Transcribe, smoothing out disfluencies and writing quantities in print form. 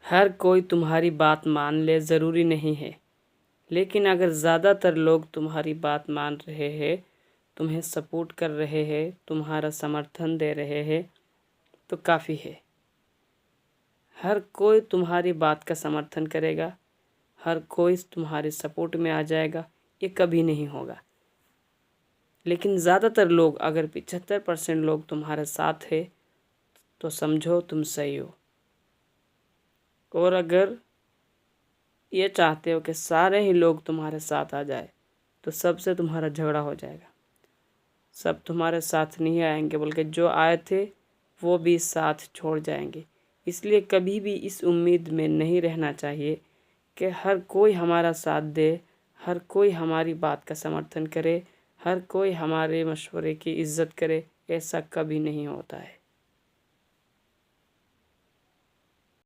हर कोई तुम्हारी बात मान ले ज़रूरी नहीं है, लेकिन अगर ज़्यादातर लोग तुम्हारी बात मान रहे हैं, तुम्हें सपोर्ट कर रहे हैं, तुम्हारा समर्थन दे रहे हैं, तो काफ़ी है। हर कोई तुम्हारी बात का समर्थन करेगा, हर कोई तुम्हारे सपोर्ट में आ जाएगा, ये कभी नहीं होगा। लेकिन ज़्यादातर लोग, अगर 75% लोग तुम्हारे साथ है तो समझो तुम सही हो। और अगर ये चाहते हो कि सारे ही लोग तुम्हारे साथ आ जाए तो सबसे तुम्हारा झगड़ा हो जाएगा। सब तुम्हारे साथ नहीं आएंगे, बल्कि जो आए थे वो भी साथ छोड़ जाएंगे। इसलिए कभी भी इस उम्मीद में नहीं रहना चाहिए कि हर कोई हमारा साथ दे, हर कोई हमारी बात का समर्थन करे, हर कोई हमारे मशवरे की इज़्ज़त करे। ऐसा कभी नहीं होता है।